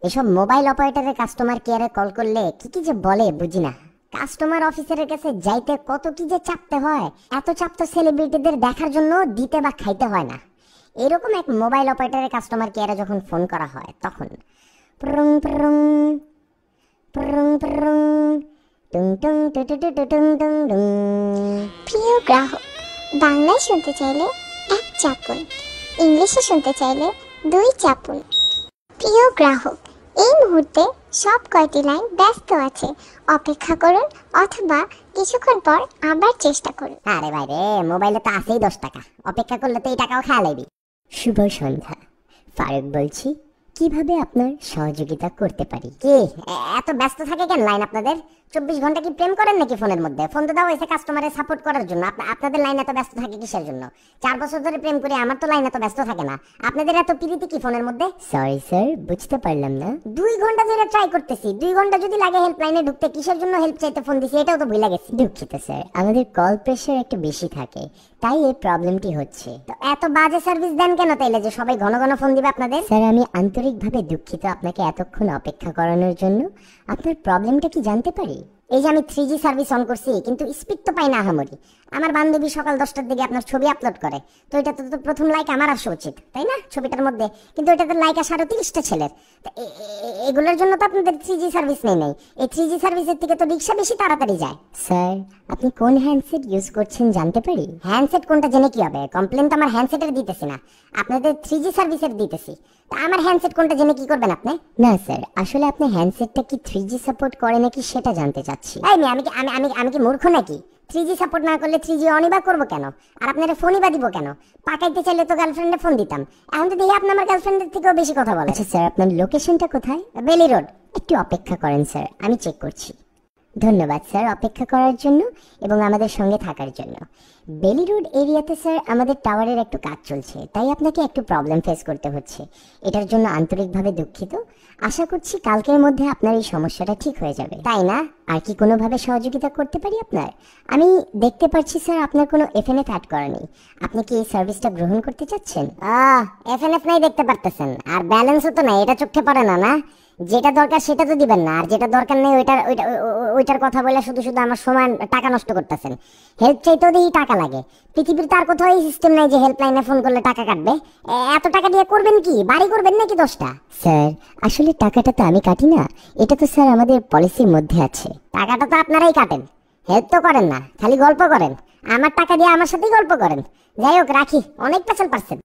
এসব মোবাইল অপারেটরের কাস্টমার কেয়ারে কল করলে কি কি যে বলে বুঝি না। কাস্টমার অফিসারের কাছে যাইতে কত কি যে চাপতে হয়, এত চাপ তো সেলিব্রিটিদের দেখার জন্য দিতে বা খাইতে হয় না। এরকম এক মোবাইল অপারেটরের কাস্টমার কেয়ারে যখন ফোন করা হয় তখন প্রং প্রং প্রং প্রং টুং টুং টু টু টু টু টুং টুং টুং। প্রিয় গ্রাহক, বাংলায় শুনতে চাইলে 1 চাপুন, ইংলিশে শুনতে চাইলে 2 চাপুন। প্রিয় গ্রাহক, এই মুহূর্তে সব কয়টি লাইন ব্যস্ত আছে, অপেক্ষা করুন অথবা কিছুক্ষণ পর আবার চেষ্টা করুন। আরে ভাই রে, মোবাইলে তো আছেই 10 টাকা, অপেক্ষা করলে তো এই টাকাও খেয়া লাইবি। শুভ সন্ধ্যা, ফারুক বলছি, কিভাবে আপনার সহযোগিতা করতে পারি? কি এত ব্যস্ত থাকে কেন লাইন আপনাদের? 24 ঘন্টা কি প্রেম করেন নাকি ফোনের মধ্যে? ফোন তো দাও হয়েছে কাস্টমারের সাপোর্ট করার জন্য, আপনাদের লাইন এত ব্যস্ত থাকে কিসের জন্য? 4 বছর ধরে প্রেম করে আমার তো লাইন এত ব্যস্ত থাকে না, আপনাদের এত প্রীতি কি ফোনের মধ্যে? সরি স্যার, বুঝতে পারলাম না। 2 ঘন্টা ধরে ট্রাই করতেছি, 2 ঘন্টা যদি লাগে হেল্পলাইনে ঢুকতে, কিসের জন্য হেল্প চাইতে ফোন দিছি এটাও তো ভুলে গেছি। দুঃখিত স্যার, আমাদের কল প্রেসার একটু বেশি থাকে, তাই এই প্রবলেমটি হচ্ছে। তো এত বাজে সার্ভিস দেন কেন তাইলে যে সবাই ঘন ঘন ফোন দিবে আপনাদের? স্যার আমি আন্তরিকভাবে দুঃখিত আপনাকে এতক্ষণ অপেক্ষা করানোর জন্য। আপনার প্রবলেমটা কি জানতে পারি? এই যে আমি 3G সার্ভিস অন করছি কিন্তু স্পিড তো পাই না আহামরি। আমার বান্ধবী সকাল 10টার দিকে আপনার ছবি আপলোড করে, তো এটা তো প্রথম লাইক আমার আসা উচিত তাই না ছবিটার মধ্যে, কিন্তু এটাতে লাইক আসে আরো 30টা ছেলের। এগুলোর জন্য তো আপনাদের 3G সার্ভিস নেই। এই 3G সার্ভিসের থেকে তো রিক্সা বেশি তাড়াতাড়ি যায়। স্যার আপনি কোন হ্যান্ডসেট ইউজ করছেন জানতে পারি? হ্যান্ডসেট কোনটা জেনে কি হবে? কমপ্লেন তো আমার হ্যান্ডসেটের দিতেছি না, আপনাদের 3G সার্ভিসের দিতেছি। আমার হ্যান্ডসেট কোনটা জেনে কি করবেন আপনি? না স্যার, আসলে আপনি হ্যান্ডসেটটা কি 3G সাপোর্ট করে নাকি সেটা জানতে চাচ্ছি। আমি কি মূর্খ নাকি? 3G সাপোর্ট না করলে 3G অনই বা করবো কেন? আর আপনারা ফোনই বা দিব কেন? পাকাইতে চাইলে তো গার্লফ্রেন্ডে ফোন দিতাম, এখন তো দেখি আপনি আমার গার্লফ্রেন্ডের থেকেও বেশি কথা বলেন। আচ্ছা স্যার, আপনার লোকেশনটা কোথায়? বেলি রোড। একটু অপেক্ষা করেন স্যার, আমি চেক করছি। ধন্যবাদ স্যার অপেক্ষা করার জন্য এবং আমাদের সঙ্গে থাকার জন্য। বেলি রোড এরিয়াতে স্যার আমাদের টাওয়ারের একটু কাজ চলছে, তাই আপনাকে একটু প্রবলেম ফেস করতে হচ্ছে। এটার জন্য আন্তরিকভাবে দুঃখিত। আশা করছি কালকের মধ্যে আপনার এই সমস্যাটা ঠিক হয়ে যাবে। তাই না? আর কি কোনোভাবে সহযোগিতা করতে পারি আপনার? আমি দেখতে পাচ্ছি স্যার আপনার কোনো এফএনএফ অ্যাড করা নেই। আপনি কি এই সার্ভিসটা গ্রহণ করতে চাচ্ছেন? এফএনএফ নাই দেখতে পারতেছেন, আর ব্যালেন্সও তো নাই, এটা চোখে পড়ে না? না, যেটা দরকার সেটা তো দিবেন না, আর যেটা দরকার নেই ওইটার কথা বলে শুধু শুধু আমার সময় টাকা নষ্ট করতেছেন। হেল্প চাইতেও দেখি টাকা লাগে। পৃথিবীর তার কোথাও এই সিস্টেম নাই যে হেল্পলাইনে ফোন করলে টাকা কাটবে। এত টাকা দিয়ে করবেন কি? বাড়ি করবেন নাকি 10টা? স্যার আসলে টাকাটা তো আমি কাটি না, এটা তো স্যার আমাদের পলিসির মধ্যে আছে। টাকাটা তো আপনারাই কাটেন, হেল্প তো করেন না, খালি গল্প করেন। আমার টাকা দিয়ে আমার সাথেই গল্প করেন। যাই হোক রাখি, অনেক পেছাল পারছেন।